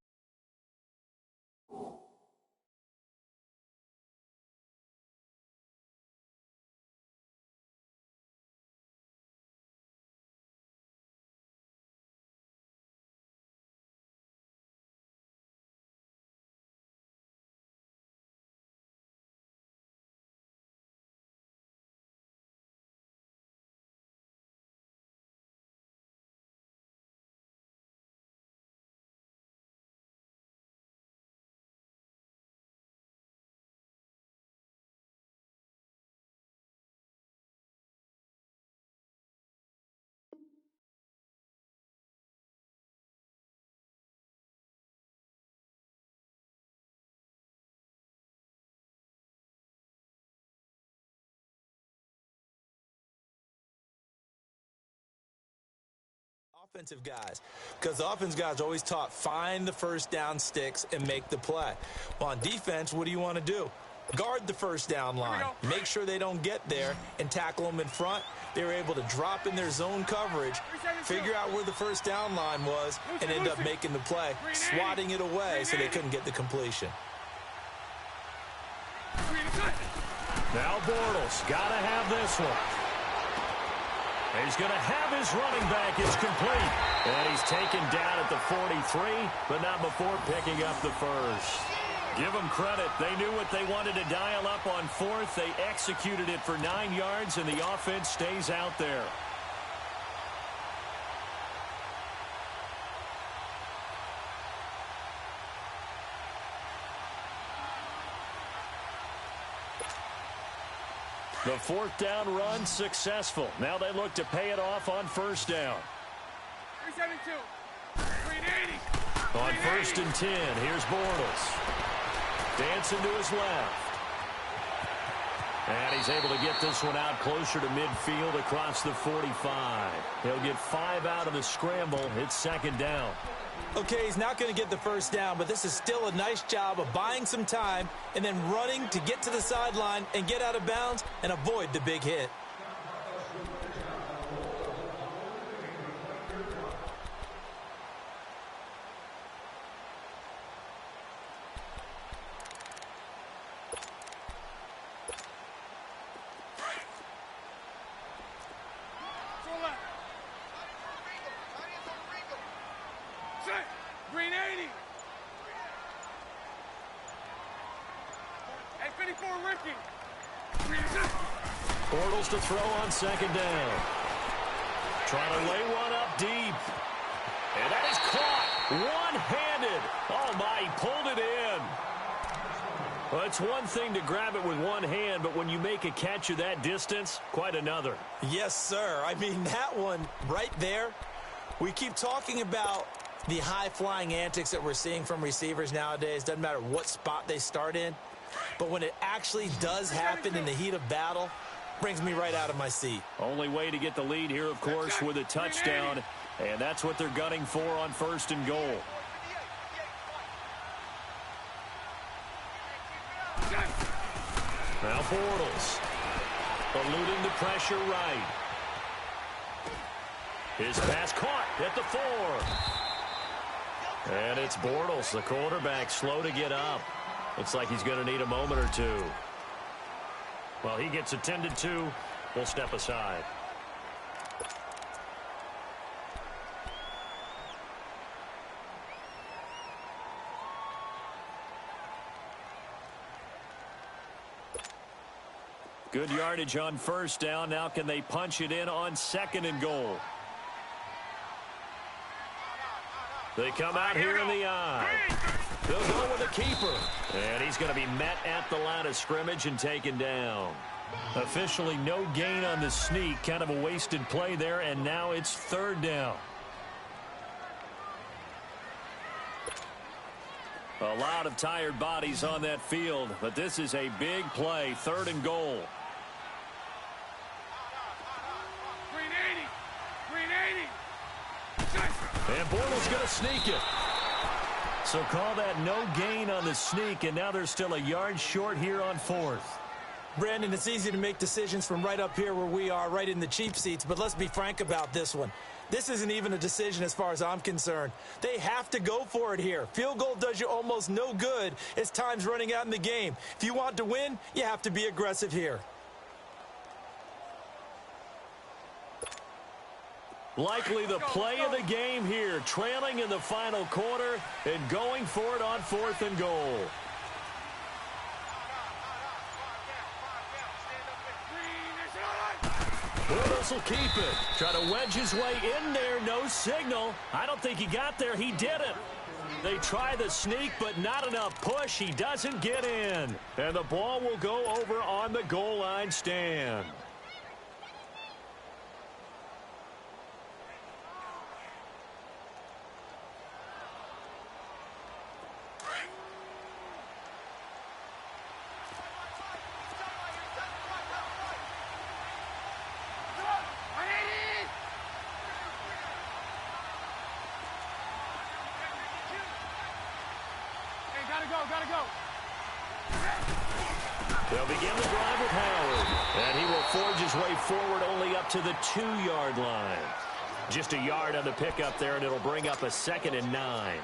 offensive guys, because the offensive guys are always taught find the first down sticks and make the play. Well, on defense, what do you want to do? Guard the first down line. Make sure they don't get there and tackle them in front. They were able to drop in their zone coverage, figure out where the first down line was, and end up making the play, swatting it away so they couldn't get the completion. Now Bortles got to have this one. He's going to have his running back. It's complete. And he's taken down at the 43, but not before picking up the first. Give them credit. They knew what they wanted to dial up on fourth. They executed it for 9 yards, and the offense stays out there. The fourth down run successful. Now they look to pay it off on first down. 372. 380. On first and 10, here's Bortles. Dancing to his left. And he's able to get this one out closer to midfield across the 45. He'll get 5 out of the scramble. It's second down. Okay, he's not going to get the first down, but this is still a nice job of buying some time and then running to get to the sideline and get out of bounds and avoid the big hit. Green 80. Hey, 54 Ricky. Bortles to throw on second down. Trying to lay one up deep. And that is caught one-handed. Oh, my, he pulled it in. Well, it's one thing to grab it with one hand, but when you make a catch of that distance, quite another. Yes, sir. I mean, that one right there, we keep talking about the high-flying antics that we're seeing from receivers nowadays. Doesn't matter what spot they start in. But when it actually does happen in the heat of battle, brings me right out of my seat. Only way to get the lead here, of course, with a touchdown. And that's what they're gunning for on first and goal. Now Bortles. Eluding the pressure right. His pass caught at the 4. And it's Bortles, the quarterback, slow to get up. Looks like he's going to need a moment or two. Well, he gets attended to. We'll step aside. Good yardage on first down. Now can they punch it in on second and goal? They come out here in the eye. They'll go with the keeper. And he's going to be met at the line of scrimmage and taken down. Officially no gain on the sneak. Kind of a wasted play there, and now it's third down. A lot of tired bodies on that field, but this is a big play. Third and goal. And Bortles going to sneak it. So call that no gain on the sneak, and now they're still a yard short here on fourth. Brandon, it's easy to make decisions from right up here where we are, right in the cheap seats, but let's be frank about this one. This isn't even a decision as far as I'm concerned. They have to go for it here. Field goal does you almost no good as time's running out in the game. If you want to win, you have to be aggressive here. Likely the play of the game here, trailing in the final quarter and going for it on fourth and goal. Bortles will keep it. Try to wedge his way in there. No signal. I don't think he got there. He didn't. They try the sneak, but not enough push. He doesn't get in. And the ball will go over on the goal line stand. They'll begin the drive with Howard. And he will forge his way forward only up to the 2-yard line. Just a yard on the pickup there, and it'll bring up a 2nd and 9.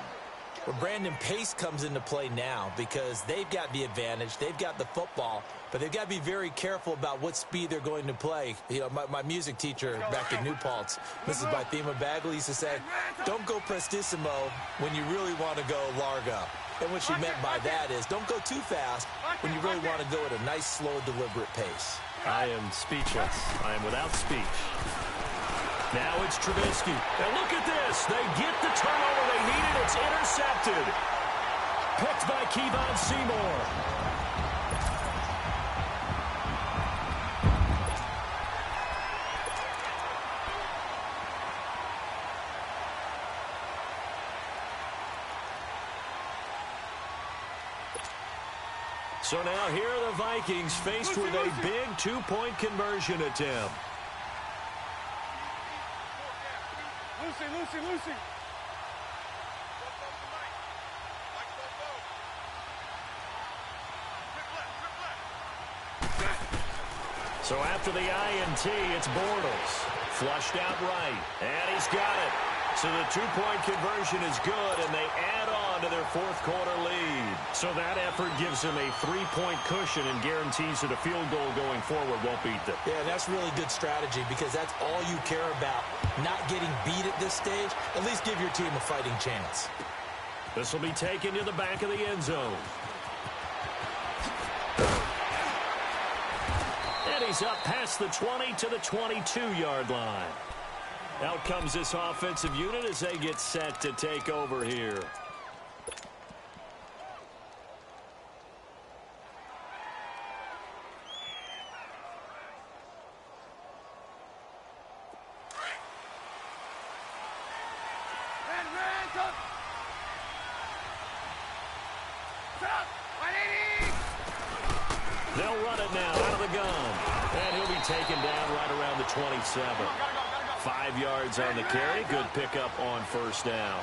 Well, Brandon, pace comes into play now because they've got the advantage. They've got the football, but they've got to be very careful about what speed they're going to play. You know, my music teacher back in New Paltz, Mrs. Bythema Bagley, used to say, don't go prestissimo when you really want to go largo. And what she meant by that is don't go too fast when you really want to go at a nice, slow, deliberate pace. I am speechless. I am without speech. Now it's Trubisky. And look at this. They get the turnover they needed. It's intercepted. Picked by Kevon Seymour. So now here are the Vikings faced with a big 2-point conversion attempt. Lucy. So after the INT, it's Bortles. Flushed out right. And he's got it. So the 2-point conversion is good, and they add on to their 4th quarter lead. So that effort gives them a 3-point cushion and guarantees that a field goal going forward won't beat them. Yeah, that's really good strategy because that's all you care about. Not getting beat at this stage. At least give your team a fighting chance. This will be taken to the back of the end zone. And he's up past the 20 to the 22-yard line. Out comes this offensive unit as they get set to take over here. They'll run it now out of the gun. And he'll be taken down right around the 27. 5 yards on the carry. Good pickup on 1st down.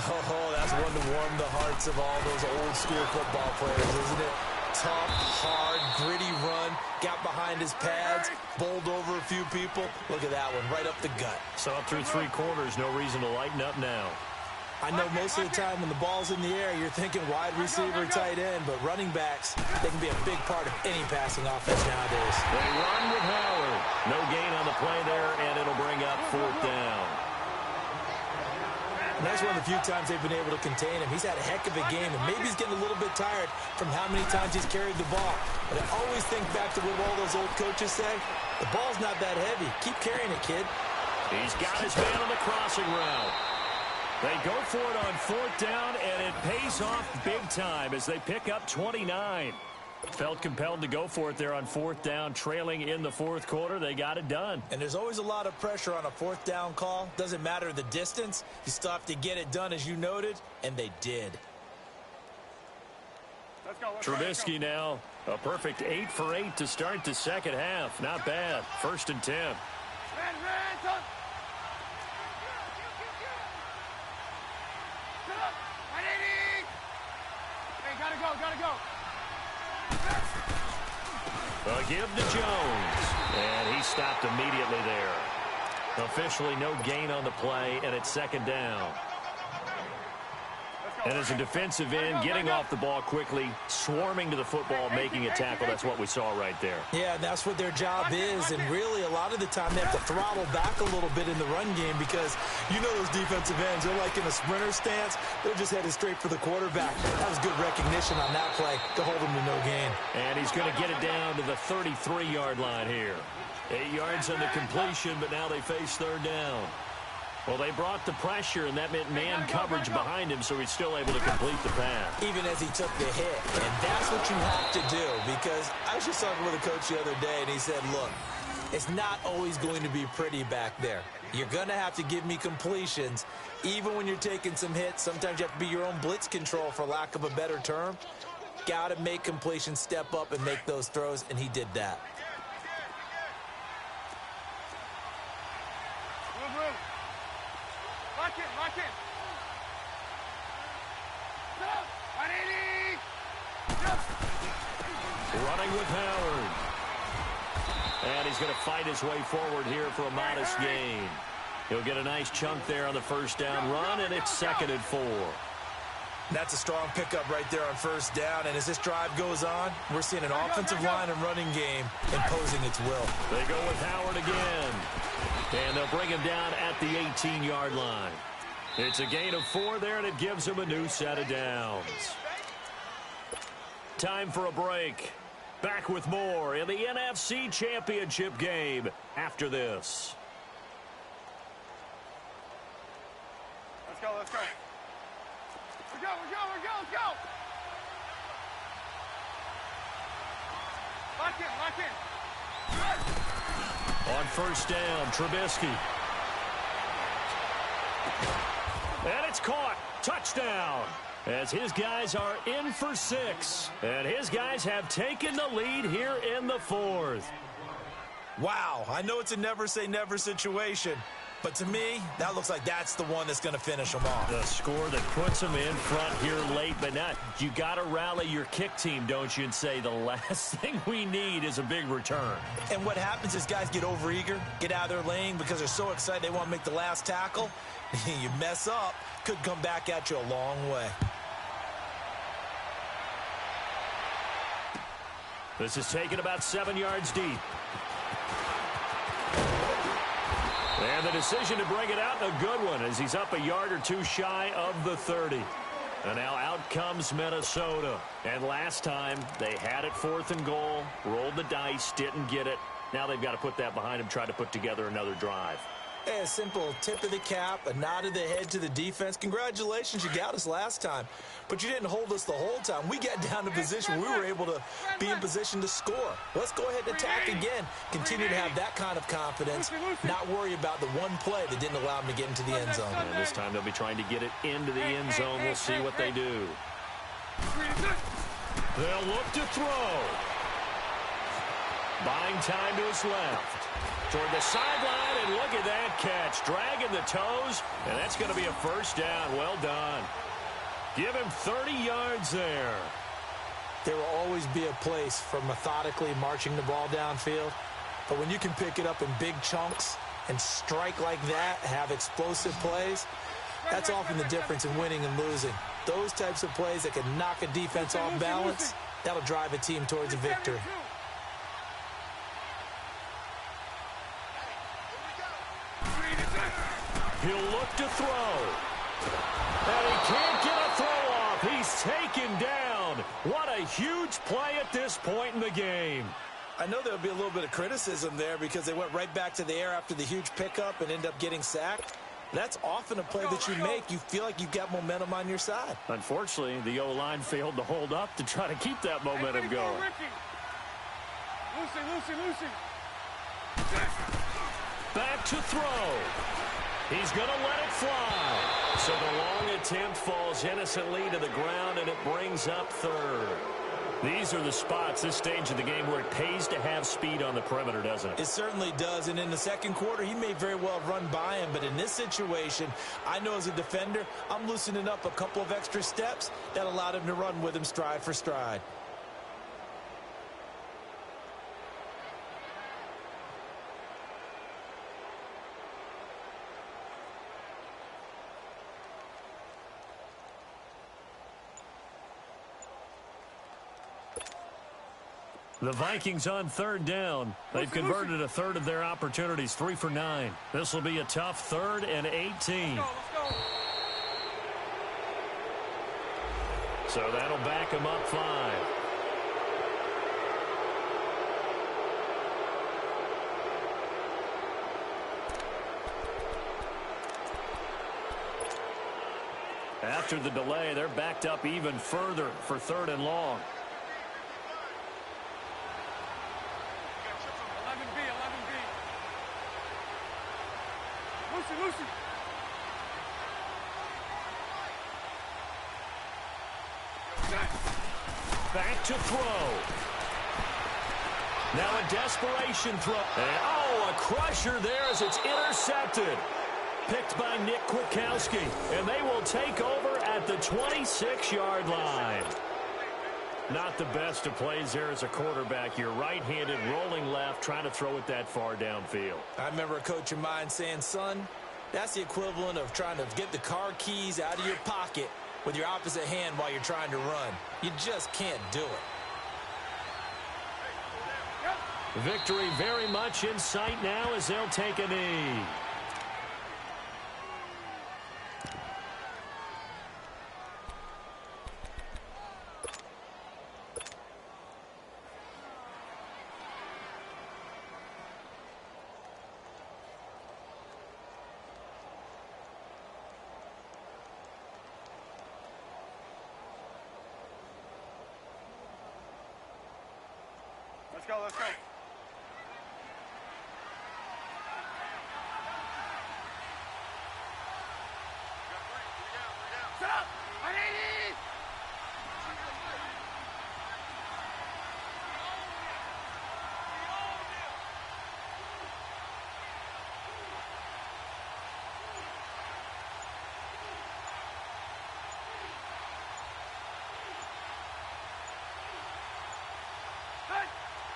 Oh, that's one to warm the hearts of all those old school football players, isn't it? Tough, hard, gritty run. Got behind his pads, bowled over a few people. Look at that one, right up the gut. So up through 3 quarters, no reason to lighten up now. I know most of the time when the ball's in the air, you're thinking wide receiver, tight end, but running backs, they can be a big part of any passing offense nowadays. They run with Howard. No gain on the play there, and it'll bring up 4th down. And that's one of the few times they've been able to contain him. He's had a heck of a game, and maybe he's getting a little bit tired from how many times he's carried the ball. But I always think back to what all those old coaches say. The ball's not that heavy. Keep carrying it, kid. He's got his man on the crossing route. They go for it on 4th down, and it pays off big time as they pick up 29. Felt compelled to go for it there on 4th down, trailing in the 4th quarter. They got it done. And there's always a lot of pressure on a 4th down call. Doesn't matter the distance. You still have to get it done, as you noted, and they did. Trubisky now, a perfect 8 for 8 to start the 2nd half. Not bad. 1st and 10. Gotta go. A give to Jones. And he stopped immediately there. Officially no gain on the play, and it's 2nd down. And as a defensive end, getting off the ball quickly, swarming to the football, making a tackle, that's what we saw right there. Yeah, and that's what their job is. And really, a lot of the time, they have to throttle back a little bit in the run game because you know those defensive ends, they're like in a sprinter stance. They're just headed straight for the quarterback. That was good recognition on that play to hold him to no gain. And he's going to get it down to the 33-yard line here. 8 yards on the completion, but now they face 3rd down. Well, they brought the pressure, and that meant man coverage behind him, so he's still able to complete the pass. Even as he took the hit. And that's what you have to do, because I was just talking with a coach the other day, and he said, look, it's not always going to be pretty back there. You're going to have to give me completions. Even when you're taking some hits, sometimes you have to be your own blitz control, for lack of a better term. Got to make completions, step up, and make those throws, and he did that. Lock in. Running with Howard. And he's going to fight his way forward here for a modest gain. He'll get a nice chunk there on the first down run, and it's 2nd and 4. That's a strong pickup right there on first down, and as this drive goes on, we're seeing an offensive line and running game imposing its will. They go with Howard again, and they'll bring him down at the 18-yard line. It's a gain of 4 there, and it gives him a new set of downs. Time for a break. Back with more in the NFC Championship game after this. Let's go, let's go. Let's go, let's go. Lock in. On first down, Trubisky. And it's caught. Touchdown. As his guys are in for 6. And his guys have taken the lead here in the 4th. Wow, I know it's a never-say-never situation, but to me, that looks like that's the one that's going to finish them off. The score that puts them in front here late, but not. You got to rally your kick team, don't you, and say the last thing we need is a big return. And what happens is guys get overeager, get out of their lane because they're so excited they want to make the last tackle. You mess up, could come back at you a long way. This is taken about 7 yards deep. And the decision to bring it out, a good one, as he's up a yard or 2 shy of the 30. And now out comes Minnesota. And last time, they had it 4th and goal, rolled the dice, didn't get it. Now they've got to put that behind them, try to put together another drive. A simple tip of the cap, a nod of the head to the defense. Congratulations, you got us last time. But you didn't hold us the whole time. We got down to position. We were able to be in position to score. Let's go ahead and attack again. Continue to have that kind of confidence. Not worry about the one play that didn't allow them to get into the end zone. And this time they'll be trying to get it into the end zone. We'll see what they do. They'll look to throw. Buying time to his left. Toward the sideline, and look at that catch. Dragging the toes, and that's going to be a first down. Well done. Give him 30 yards there. There will always be a place for methodically marching the ball downfield. But when you can pick it up in big chunks and strike like that, have explosive plays, that's often the difference in winning and losing. Those types of plays that can knock a defense off balance, that'll drive a team towards a victory. He'll look to throw. And he can't get a throw off. He's taken down. What a huge play at this point in the game. I know there'll be a little bit of criticism there because they went right back to the air after the huge pickup and end up getting sacked. That's often a play that you make. You feel like you've got momentum on your side. Unfortunately, the O-line failed to hold up to try to keep that momentum going. Lucy. Back to throw. He's going to let it fly. So the long attempt falls innocently to the ground, and it brings up 3rd. These are the spots, this stage of the game, where it pays to have speed on the perimeter, doesn't it? It certainly does, and in the second quarter, he may very well have run by him, but in this situation, I know as a defender, I'm loosening up a couple of extra steps that allowed him to run with him stride for stride. The Vikings on 3rd down. They've converted a 1/3 of their opportunities, 3 for 9. This will be a tough 3rd and 18. Let's go. So that'll back them up 5. After the delay, they're backed up even further for 3rd and long. 11B. Lucy. Back to throw. Now a desperation throw. And, a crusher there as it's intercepted. Picked by Nick Kwiatkowski. And they will take over at the 26-yard line. Not the best of plays there as a quarterback. You're right-handed, rolling left, trying to throw it that far downfield. I remember a coach of mine saying, son, that's the equivalent of trying to get the car keys out of your pocket with your opposite hand while you're trying to run. You just can't do it. Victory very much in sight now as they'll take a knee. Let's go, let's go. Set up! 180!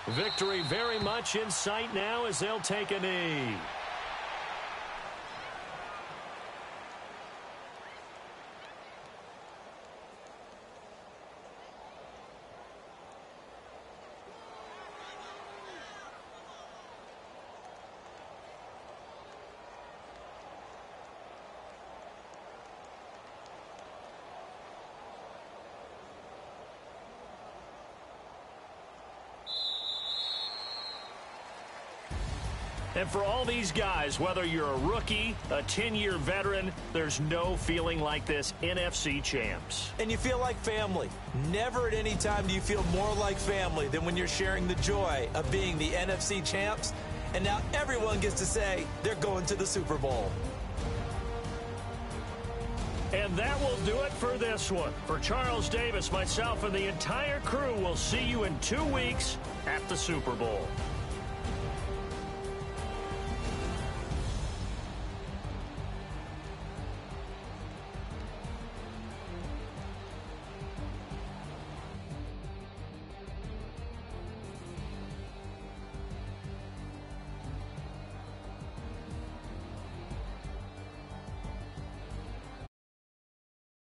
Victory very much in sight now as they'll take a knee. And for all these guys, whether you're a rookie, a 10-year veteran, there's no feeling like this NFC champs. And you feel like family. Never at any time do you feel more like family than when you're sharing the joy of being the NFC champs. And now everyone gets to say they're going to the Super Bowl. And that will do it for this one. For Charles Davis, myself, and the entire crew, we'll see you in 2 weeks at the Super Bowl.